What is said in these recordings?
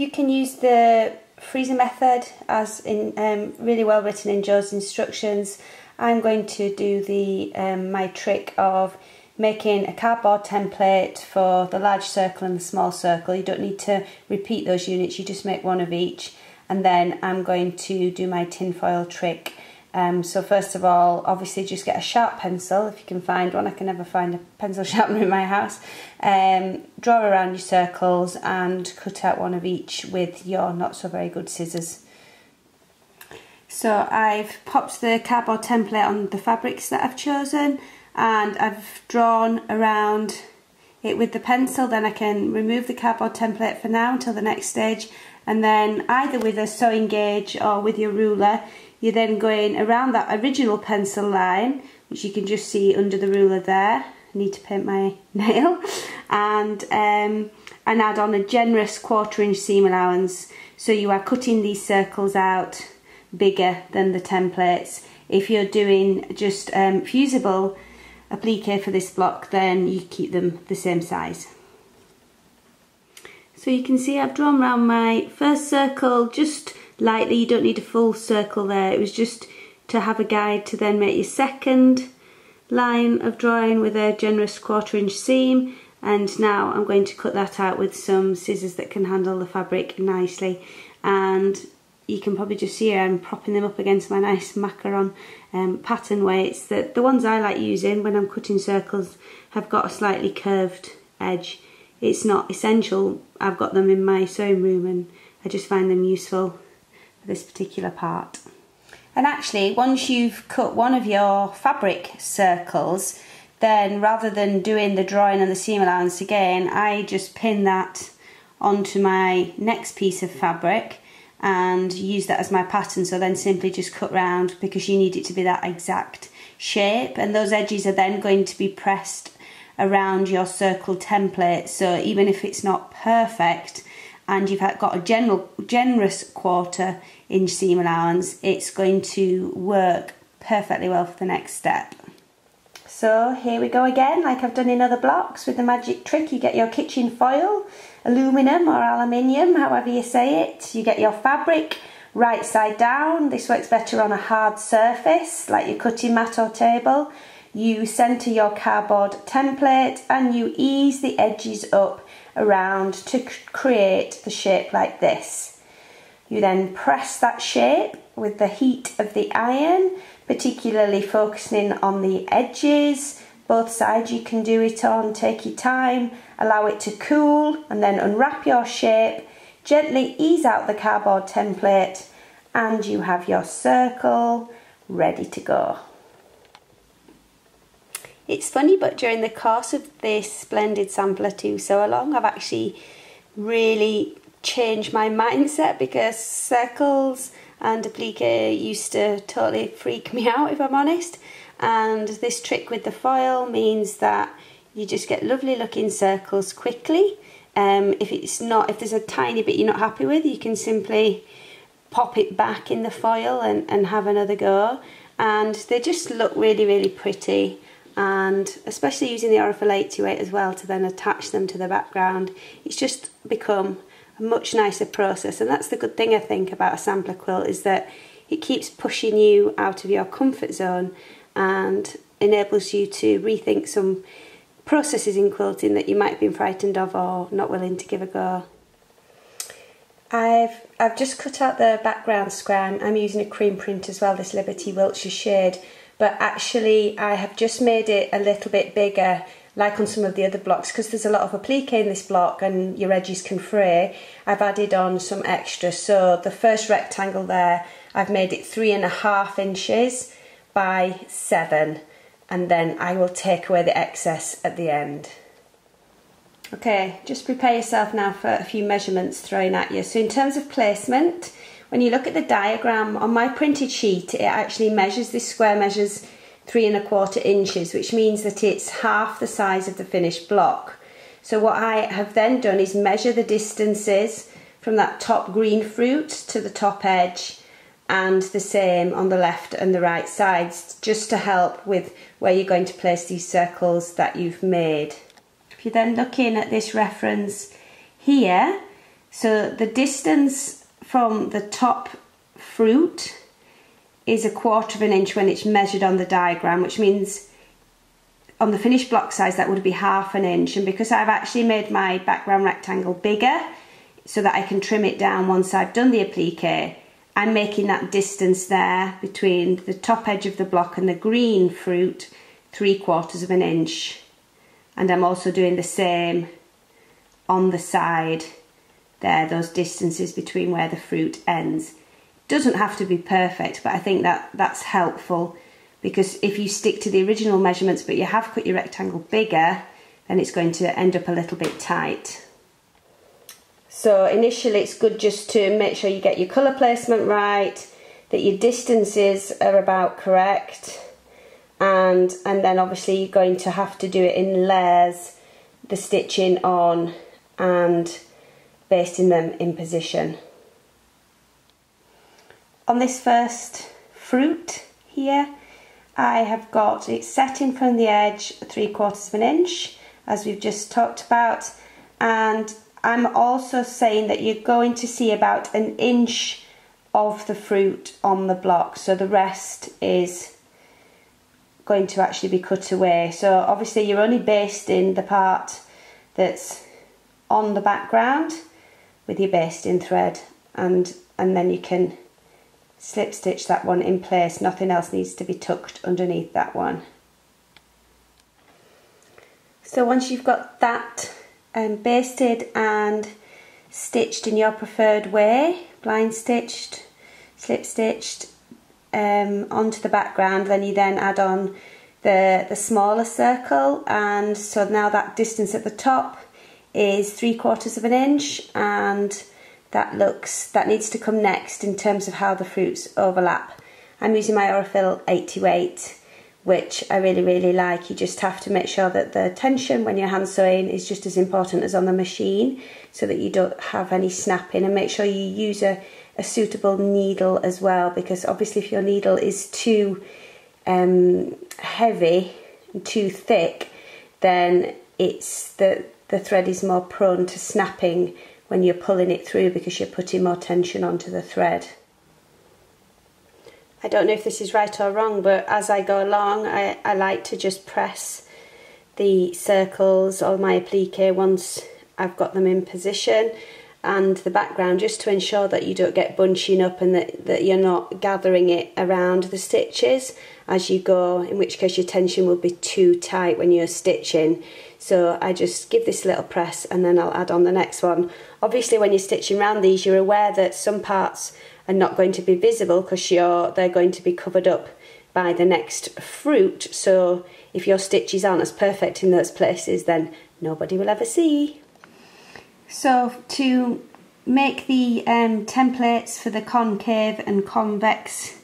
You can use the freezer method as in really well written in Jo's instructions. I'm going to do the my trick of making a cardboard template for the large circle and the small circle. You don't need to repeat those units, you just make one of each, and then I'm going to do my tinfoil trick. So first of all, obviously just get a sharp pencil if you can find one. I can never find a pencil sharpener in my house. Draw around your circles and cut out one of each with your not so very good scissors. So I've popped the cardboard template on the fabrics that I've chosen, and I've drawn around it with the pencil. Then I can remove the cardboard template for now until the next stage, and then either with a sewing gauge or with your ruler, you're then going around that original pencil line, which you can just see under the ruler there. I need to paint my nail, and add on a generous 1/4 inch seam allowance. So you are cutting these circles out bigger than the templates. If you're doing just fusible applique for this block, then you keep them the same size. So you can see I've drawn around my first circle just lightly. You don't need a full circle there. It was just to have a guide to then make your second line of drawing with a generous 1/4 inch seam, and now I'm going to cut that out with some scissors that can handle the fabric nicely. And you can probably just see here I'm propping them up against my nice macaron pattern weights. The ones I like using when I'm cutting circles have got a slightly curved edge. It's not essential, I've got them in my sewing room and I just find them useful for this particular part. And actually, once you've cut one of your fabric circles, then rather than doing the drawing and the seam allowance again, I just pin that onto my next piece of fabric and use that as my pattern. So then simply just cut round, because you need it to be that exact shape, and those edges are then going to be pressed around your circle template. So even if it's not perfect and you've got a generous 1/4 inch seam allowance, it's going to work perfectly well for the next step. So here we go again, like I've done in other blocks with the magic trick. You get your kitchen foil, aluminum or aluminium, however you say it. You get your fabric right side down. This works better on a hard surface like your cutting mat or table. You centre your cardboard template and you ease the edges up around to create the shape like this. You then press that shape with the heat of the iron, particularly focusing on the edges. Both sides you can do it on, take your time, allow it to cool, and then unwrap your shape, gently ease out the cardboard template, and you have your circle ready to go. It's funny, but during the course of this Splendid Sampler to sew along, I've actually really changed my mindset, because circles and applique used to totally freak me out, if I'm honest. And this trick with the foil means that you just get lovely looking circles quickly. If there's a tiny bit you're not happy with, you can simply pop it back in the foil and have another go. And they just look really, really pretty. And especially using the Aurifil 828 as well to then attach them to the background, it's just become a much nicer process. And that's the good thing, I think, about a sampler quilt, is that it keeps pushing you out of your comfort zone and enables you to rethink some processes in quilting that you might have been frightened of or not willing to give a go. I've just cut out the background square. I'm using a cream print as well, this Liberty Wiltshire shade, but actually I have just made it a little bit bigger, like on some of the other blocks, because there's a lot of applique in this block and your edges can fray. I've added on some extra. So the first rectangle there, I've made it 3.5 inches by 7, and then I will take away the excess at the end. Okay, just prepare yourself now for a few measurements thrown at you. So in terms of placement, when you look at the diagram on my printed sheet, it actually measures, this square measures 3.25 inches, which means that it's half the size of the finished block. So what I have then done is measure the distances from that top green fruit to the top edge, and the same on the left and the right sides, just to help with where you're going to place these circles that you've made. If you're then looking at this reference here, So the distance from the top fruit is 1/4 inch when it's measured on the diagram, which means on the finished block size that would be 1/2 inch. And because I've actually made my background rectangle bigger so that I can trim it down once I've done the applique, I'm making that distance there between the top edge of the block and the green fruit 3/4 inch. And I'm also doing the same on the side there, those distances between where the fruit ends. Doesn't have to be perfect, but I think that's helpful, because if you stick to the original measurements but you have cut your rectangle bigger, then it's going to end up a little bit tight. So initially it's good just to make sure you get your colour placement right, that your distances are about correct, and then obviously you're going to have to do it in layers, the stitching on and basting them in position. On this first fruit here, I have got it setting from the edge 3/4 inch, as we've just talked about, and I'm also saying that you're going to see about 1 inch of the fruit on the block, so the rest is going to actually be cut away. So obviously you're only basting the part that's on the background with your basting thread, and then you can slip stitch that one in place. Nothing else needs to be tucked underneath that one. So once you've got that basted and stitched in your preferred way, blind stitched, slip stitched onto the background, then you then add on the smaller circle, and so now that distance at the top is 3/4 inch, and that needs to come next in terms of how the fruits overlap. I'm using my Aurifil 828, which I really like. You just have to make sure that the tension when you're hand sewing is just as important as on the machine, so that you don't have any snapping, and make sure you use a suitable needle as well, because obviously if your needle is too heavy and too thick, then it's the thread is more prone to snapping when you're pulling it through, because you're putting more tension onto the thread. I don't know if this is right or wrong, but as I go along, I like to just press the circles or my applique once I've got them in position, and the background, just to ensure that you don't get bunching up and that you're not gathering it around the stitches as you go, in which case your tension will be too tight when you're stitching. So I just give this a little press and then I'll add on the next one. Obviously when you're stitching around these, you're aware that some parts are not going to be visible because they're going to be covered up by the next fruit. So if your stitches aren't as perfect in those places, then nobody will ever see. So to make the templates for the concave and convex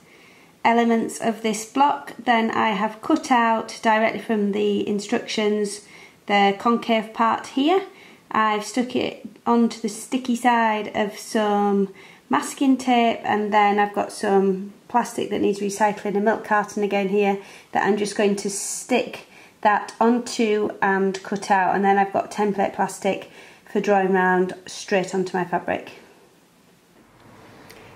elements of this block, then I have cut out directly from the instructions the concave part here. I've stuck it onto the sticky side of some masking tape, and then I've got some plastic that needs recycling, a milk carton again here, that I'm just going to stick that onto and cut out, and then I've got template plastic for drawing round straight onto my fabric.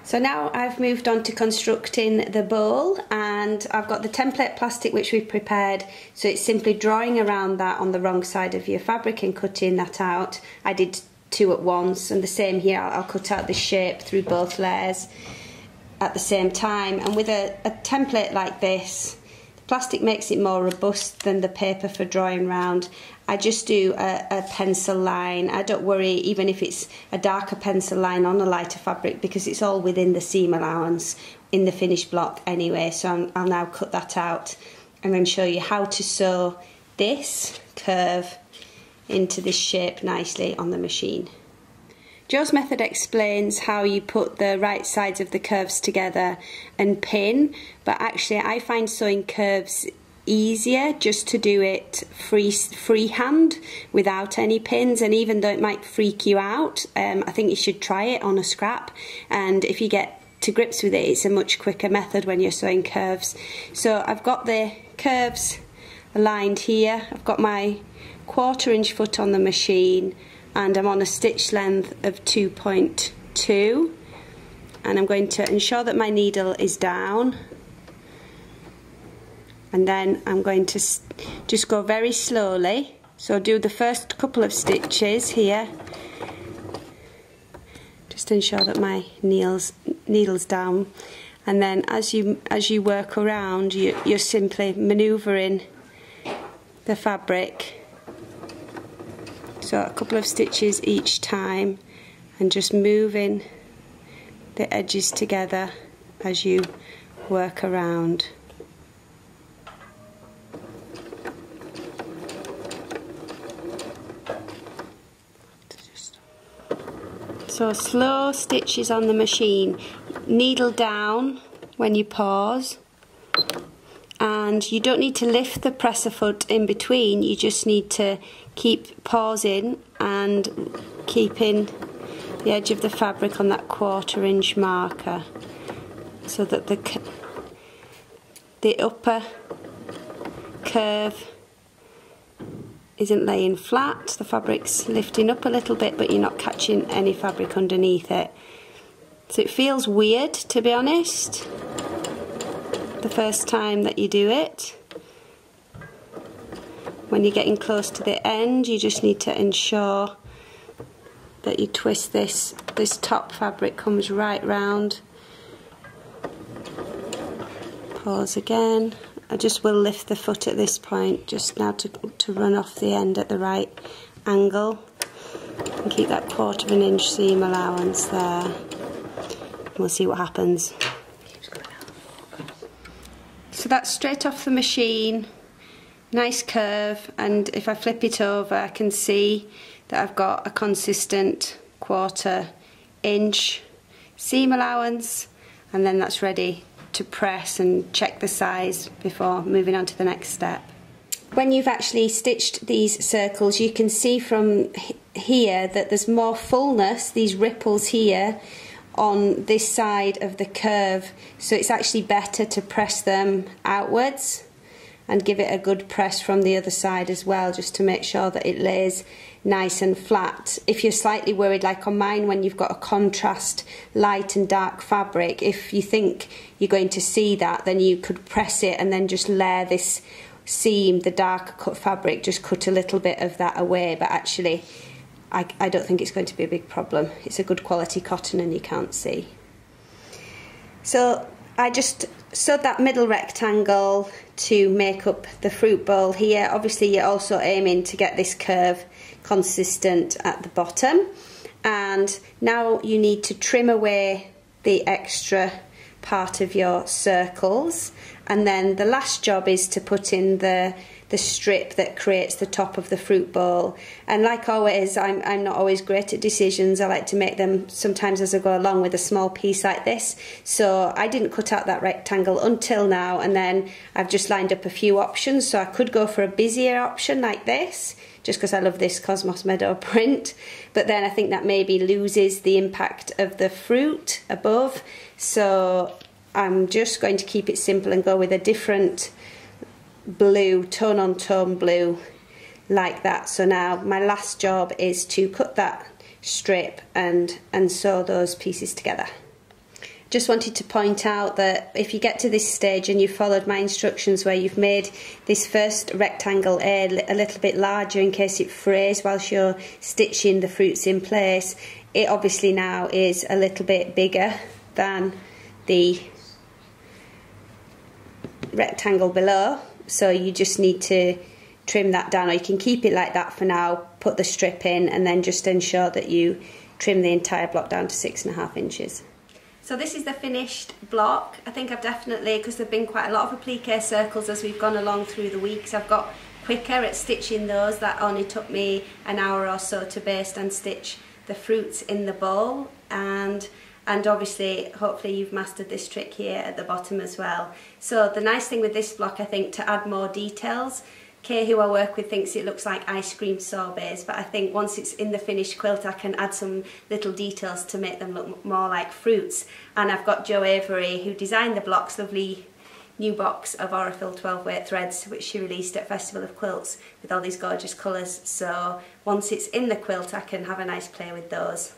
So now I've moved on to constructing the bowl, and I've got the template plastic which we've prepared, so it's simply drawing around that on the wrong side of your fabric and cutting that out. I did 2 at once, and the same here, I'll cut out the shape through both layers at the same time. And with a template like this, the plastic makes it more robust than the paper for drawing round. I just do a pencil line. I don't worry even if it's a darker pencil line on a lighter fabric, because it's all within the seam allowance in the finished block anyway. So I'll now cut that out and then show you how to sew this curve into this shape nicely on the machine. Jo's method explains how you put the right sides of the curves together and pin, but actually I find sewing curves easier just to do it freehand without any pins. And even though it might freak you out, I think you should try it on a scrap, and if you get to grips with it, it's a much quicker method when you're sewing curves. So I've got the curves aligned here, I've got my 1/4 inch foot on the machine, and I'm on a stitch length of 2.2, and I'm going to ensure that my needle is down, and then I'm going to just go very slowly. So do the first couple of stitches here, just ensure that my needle's down, and then as you work around, you're simply manoeuvring the fabric, so a couple of stitches each time, and just moving the edges together as you work around. So slow stitches on the machine, needle down when you pause, and you don't need to lift the presser foot in between, you just need to keep pausing and keeping the edge of the fabric on that 1/4 inch marker, so that the upper curve isn't laying flat, the fabric's lifting up a little bit, but you're not catching any fabric underneath it. So it feels weird, to be honest, the first time that you do it. When you're getting close to the end, you just need to ensure that you twist this top fabric comes right round. Pause again. I just will lift the foot at this point just now to run off the end at the right angle, and keep that 1/4 inch seam allowance there, and we'll see what happens. So that's straight off the machine, nice curve, and if I flip it over I can see that I've got a consistent 1/4 inch seam allowance, and then that's ready to press and check the size before moving on to the next step. When you've actually stitched these circles, you can see from here that there's more fullness, these ripples here on this side of the curve, so it's actually better to press them outwards and give it a good press from the other side as well, just to make sure that it lays nice and flat. If you're slightly worried, like on mine, when you've got a contrast light and dark fabric, if you think you're going to see that, then you could press it and then just layer this seam, the darker cut fabric, just cut a little bit of that away, but actually I don't think it's going to be a big problem. It's a good quality cotton and you can't see. So I just sewed that middle rectangle to make up the fruit bowl here. Obviously you're also aiming to get this curve consistent at the bottom, and now you need to trim away the extra part of your circles, and then the last job is to put in the strip that creates the top of the fruit bowl. And like always, I'm not always great at decisions. I like to make them sometimes as I go along with a small piece like this. So I didn't cut out that rectangle until now, and then I've just lined up a few options. So I could go for a busier option like this, just because I love this Cosmos Meadow print, but then I think that maybe loses the impact of the fruit above. So I'm just going to keep it simple and go with a different blue, tone on tone blue, like that. So now my last job is to cut that strip and sew those pieces together. Just wanted to point out that if you get to this stage and you've followed my instructions where you've made this first rectangle a little bit larger in case it frays whilst you're stitching the fruits in place, it obviously now is a little bit bigger than the rectangle below, so you just need to trim that down, or you can keep it like that for now, put the strip in, and then just ensure that you trim the entire block down to 6.5 inches. So this is the finished block. I think I've definitely, because there have been quite a lot of applique circles as we've gone along through the weeks, I've got quicker at stitching those. That only took me an hour or so to baste and stitch the fruits in the bowl, and obviously hopefully you've mastered this trick here at the bottom as well. So the nice thing with this block, I think, to add more details, Kay, who I work with, thinks it looks like ice cream sorbets, but I think once it's in the finished quilt I can add some little details to make them look more like fruits. And I've got Jo Avery, who designed the blocks, lovely new box of Aurifil 12 weight threads which she released at Festival of Quilts with all these gorgeous colours, so once it's in the quilt I can have a nice play with those.